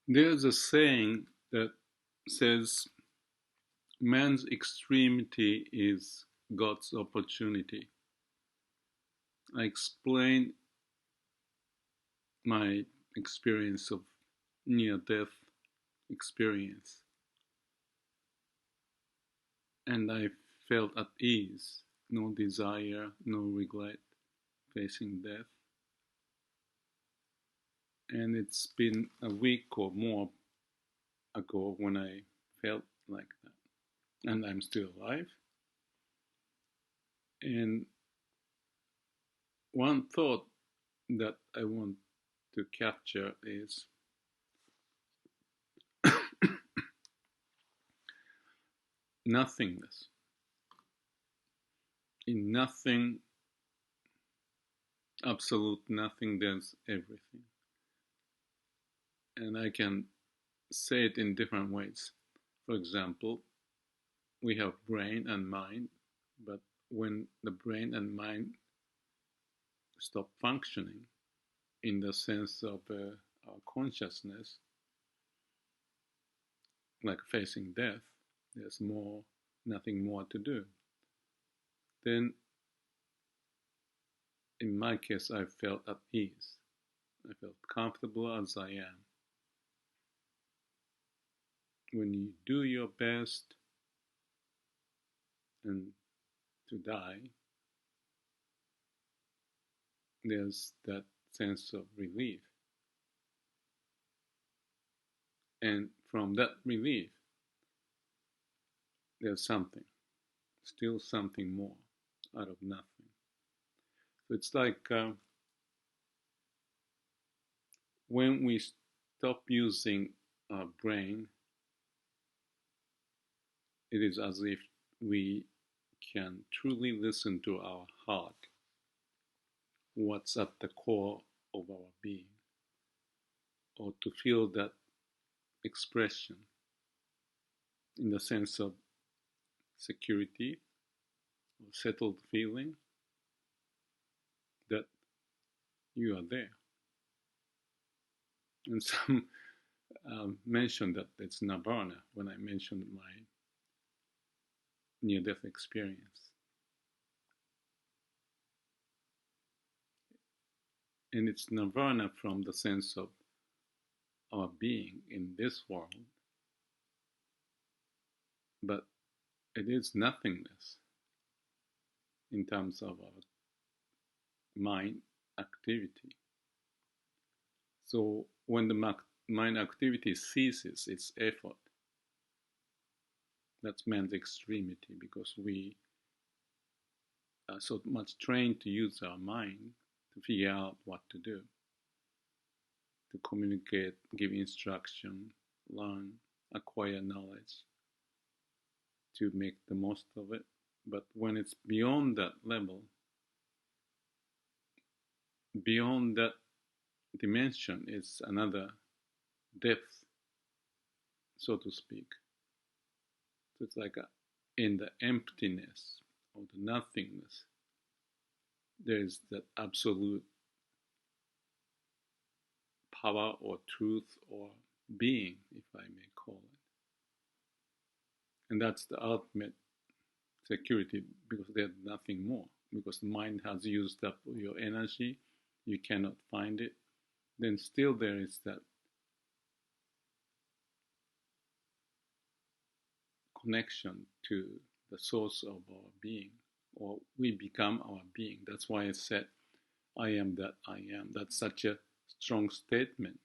There's a saying that says man's extremity is God's opportunity. I explain my experience of near death experience, and I felt at ease, no desire, no regret facing death. And it's been a week or more ago when I felt like that. And I'm still alive. And one thought that I want to capture is nothingness. In nothing, absolute nothing, there's everything. And I can say it in different ways. For example, we have brain and mind, but when the brain and mind stop functioning in the sense of our consciousness, like facing death, there's nothing more to do. Then, in my case, I felt at ease. I felt comfortable as I am. When you do your best and to die, there's that sense of relief. And from that relief, there's still something more out of nothing. So it's like when we stop using our brain, it is as if we can truly listen to our heart, what's at the core of our being, or to feel that expression in the sense of security or settled feeling that you are there. And some mentioned that it's nirvana when I mentioned my near-death experience. And it's nirvana from the sense of our being in this world, but it is nothingness in terms of our mind activity. So when the mind activity ceases its effort, that's man's extremity, because we are so much trained to use our mind to figure out what to do, to communicate, give instruction, learn, acquire knowledge, to make the most of it. But when it's beyond that level, beyond that dimension, is another depth, so to speak. So it's like in the emptiness or the nothingness, there is that absolute power or truth or being, if I may call it. And that's the ultimate security, because there's nothing more. Because the mind has used up your energy, you cannot find it. Then still there is that connection to the source of our being, or we become our being. That's why I said, I am that I am. That's such a strong statement.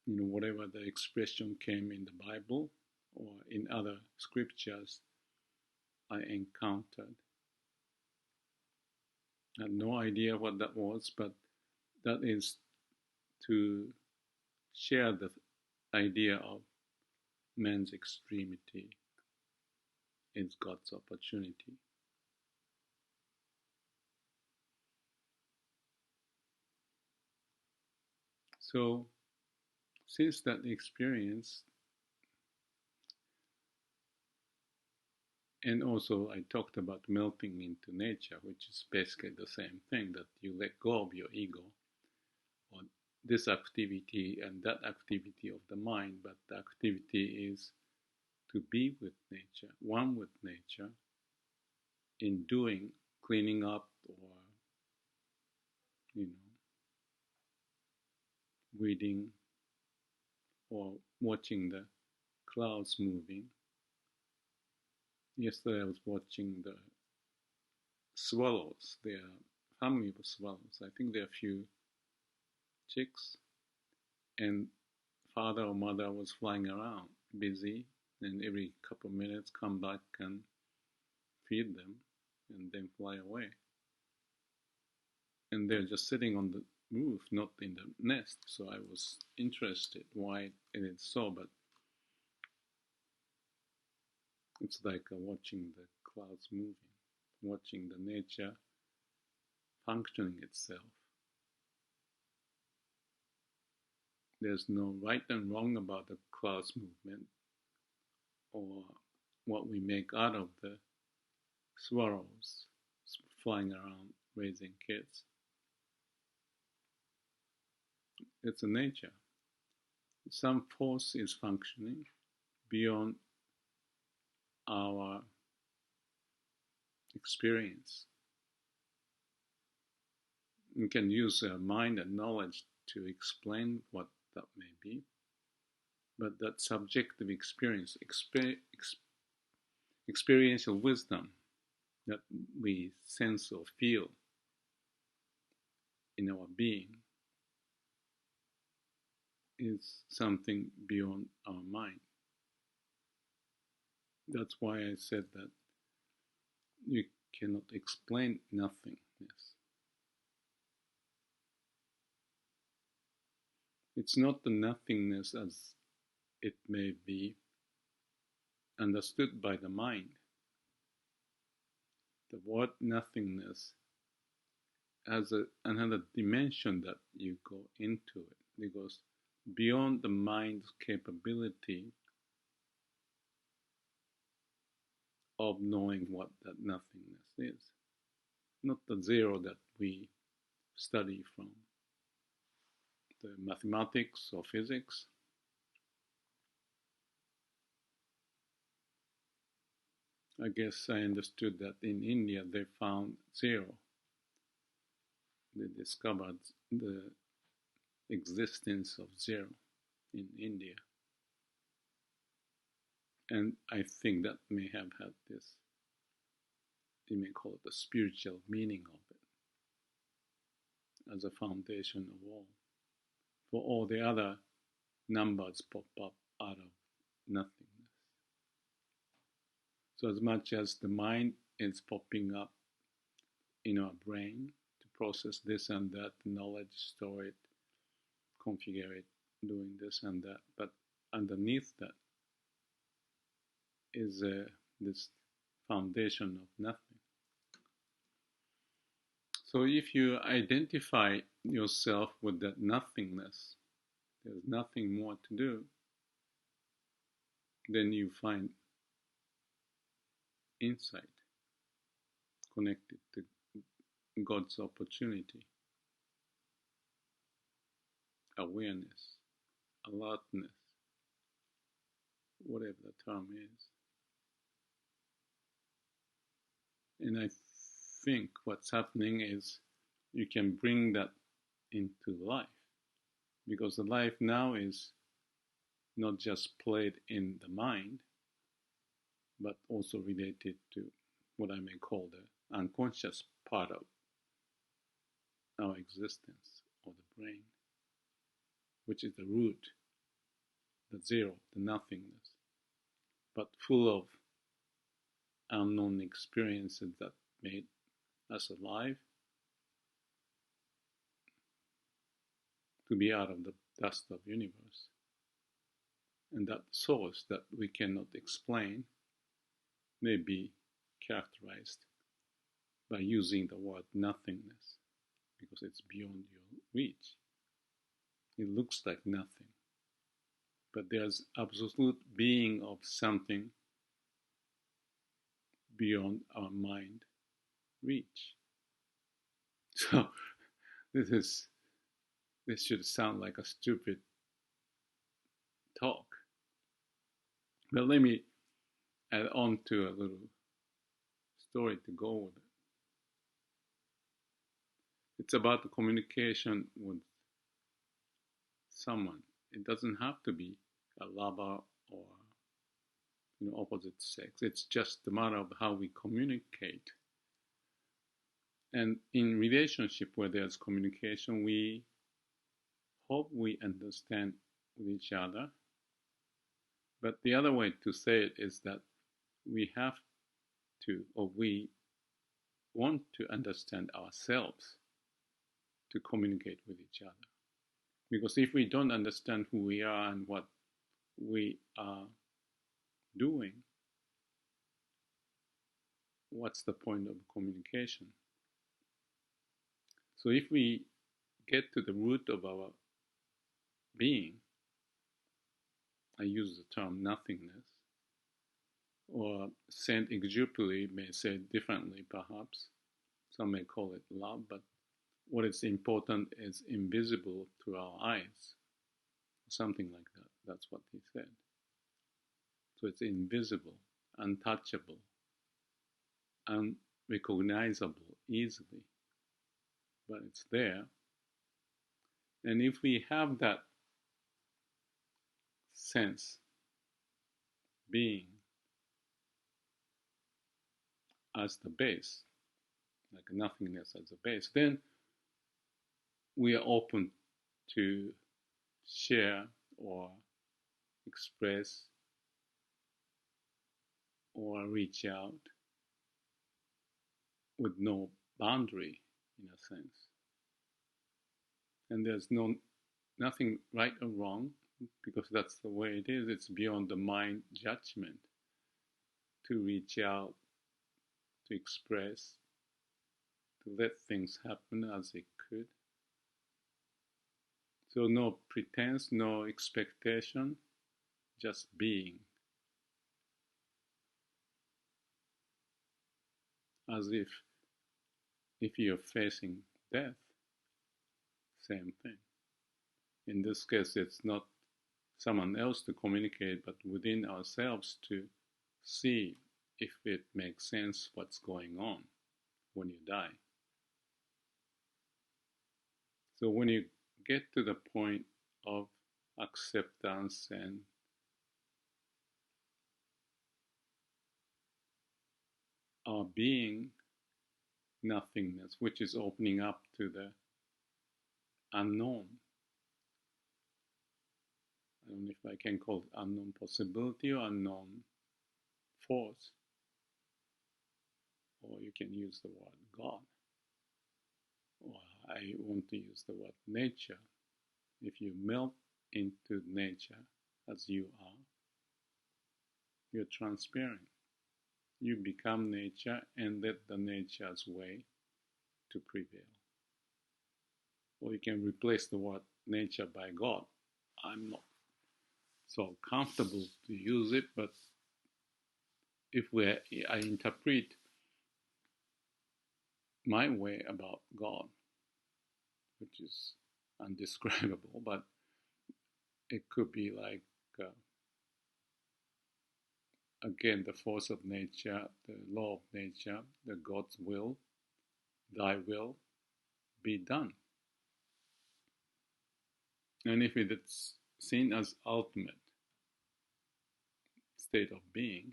Whatever the expression came in the Bible or in other scriptures I encountered. I had no idea what that was, but that is to share the idea of man's extremity is God's opportunity. So, since that experience, and also I talked about melting into nature, which is basically the same thing, that you let go of your ego, or this activity and that activity of the mind, but the activity is to be with nature, one with nature, in doing, cleaning up, or you know, reading, or watching the clouds moving. Yesterday I was watching the swallows. They are a family of swallows. I think there are a few chicks, and father or mother was flying around, busy, and every couple of minutes come back and feed them, and then fly away. And they're just sitting on the roof, not in the nest. So I was interested why it is so, but it's like watching the clouds moving, watching the nature functioning itself. There's no right and wrong about the clouds movement or what we make out of the swallows flying around raising kids. It's a nature. Some force is functioning beyond our experience. We can use our mind and knowledge to explain what that may be, but that subjective experience, experiential wisdom that we sense or feel in our being is something beyond our mind. That's why I said that you cannot explain nothingness. It's not the nothingness as it may be understood by the mind. The word nothingness has another dimension that you go into it. It goes beyond the mind's capability of knowing what that nothingness is. Not the zero that we study from the mathematics or physics. I guess I understood that in India they found zero. They discovered the existence of zero in India. And I think that may have had this, you may call it the spiritual meaning of it, as a foundation of all. For all the other numbers pop up out of nothingness. So as much as the mind is popping up in our brain to process this and that, knowledge, store it, configure it, doing this and that, but underneath that is this foundation of nothing. So if you identify yourself with that nothingness, there's nothing more to do, then you find insight connected to God's opportunity, awareness, alertness, whatever the term is. And I think what's happening is you can bring that into life, because the life now is not just played in the mind, but also related to what I may call the unconscious part of our existence, or the brain, which is the root, the zero, the nothingness, but full of unknown experiences that made us alive to be out of the dust of the universe. And that source that we cannot explain may be characterized by using the word nothingness, because it's beyond your reach. It looks like nothing, but there's absolute being of something beyond our mind reach. So this is this should sound like a stupid talk. But let me add on to a little story to go with it. It's about the communication with someone. It doesn't have to be a lover or opposite sex. It's just a matter of how we communicate. And in relationship where there's communication, we hope we understand with each other. But the other way to say it is that we have to, or we want to understand ourselves to communicate with each other. Because if we don't understand who we are and what we are doing, what's the point of communication? So if we get to the root of our being, I use the term nothingness, or Saint-Exupéry may say it differently perhaps. Some may call it love, but what is important is invisible to our eyes. Something like that. That's what he said. So it's invisible, untouchable, unrecognizable easily. But it's there. And if we have that sense, being, as the base, like nothingness as the base, then we are open to share or express or reach out with no boundary, in a sense. And there's nothing right or wrong, because that's the way it is. It's beyond the mind judgment to reach out, to express, to let things happen as they could. So no pretense, no expectation, just being. As if you're facing death, same thing. In this case, it's not someone else to communicate, but within ourselves to see if it makes sense what's going on when you die. So when you get to the point of acceptance and our being nothingness, which is opening up to the unknown. I don't know if I can call it unknown possibility or unknown force. Or you can use the word God. Or I want to use the word nature. If you melt into nature as you are, you're transparent. You become nature and let the nature's way to prevail. Or you can replace the word nature by God. I'm not so comfortable to use it, but I interpret my way about God, which is undescribable, but it could be like, again, the force of nature, the law of nature, the God's will, thy will be done. And if it's seen as ultimate state of being,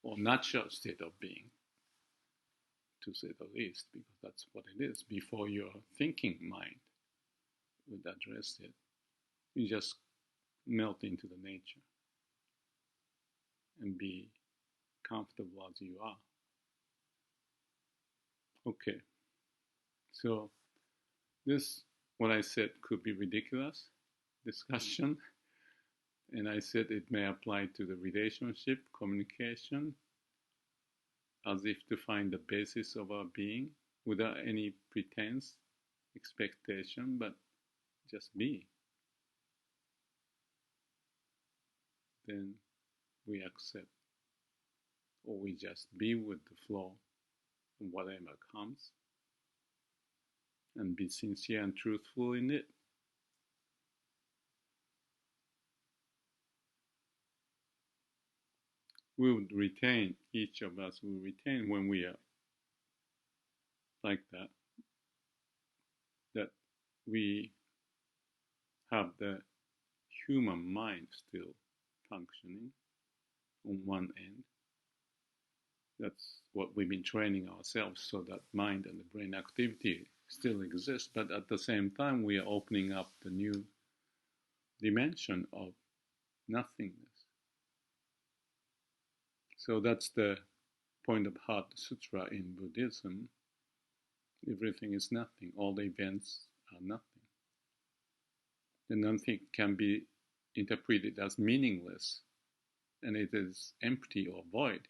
or natural state of being, to say the least, because that's what it is, before your thinking mind would address it, you just melt into the nature and be comfortable as you are. Okay, so this, what I said, could be ridiculous discussion, and I said it may apply to the relationship, communication, as if to find the basis of our being without any pretense, expectation, but just be. Then we accept, or we just be with the flow of whatever comes, and be sincere and truthful in it. we would retain, each of us will retain when we are like that, that we have the human mind still functioning on one end. That's what we've been training ourselves, so that mind and the brain activity still exists, but at the same time we are opening up the new dimension of nothingness. So that's the point of Heart Sutra in Buddhism. Everything is nothing. All the events are nothing. The nothing can be interpreted as meaningless, and it is empty or void.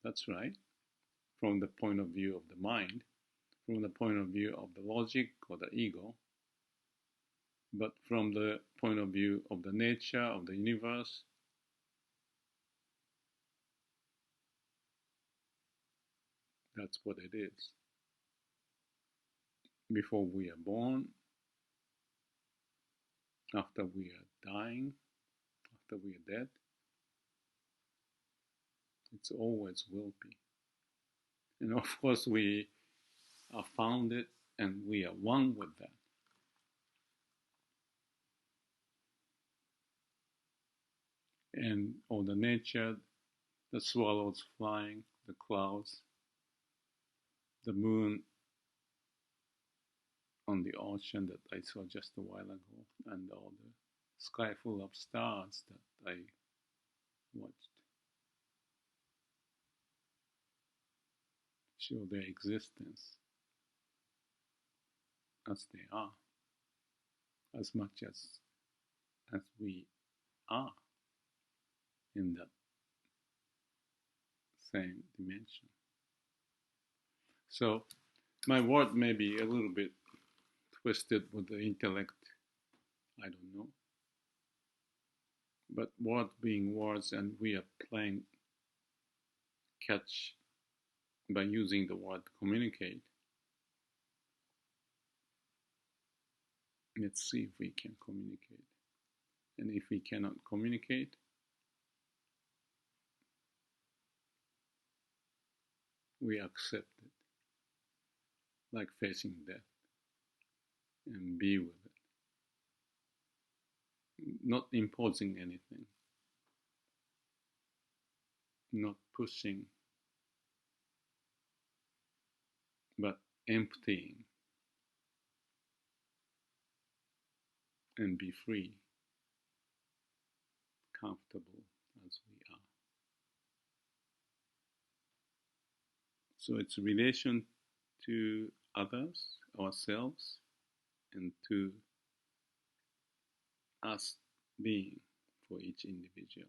That's right, from the point of view of the mind, from the point of view of the logic or the ego. But from the point of view of the nature of the universe, that's what it is. Before we are born, after we are dying, after we are dead, it's always will be. And of course we are founded and we are one with that. And all the nature, the swallows flying, the clouds, the moon on the ocean that I saw just a while ago, and all the sky full of stars that I watched show their existence as they are, as much as we are in that same dimension. So my word may be a little bit twisted with the intellect, I don't know. But words being words, and we are playing catch by using the word communicate. Let's see if we can communicate. And if we cannot communicate, we accept it, like facing death, and be with it. Not imposing anything, not pushing, but emptying and be free, comfortable as we are. So it's a relation to others, ourselves, and to us being for each individual.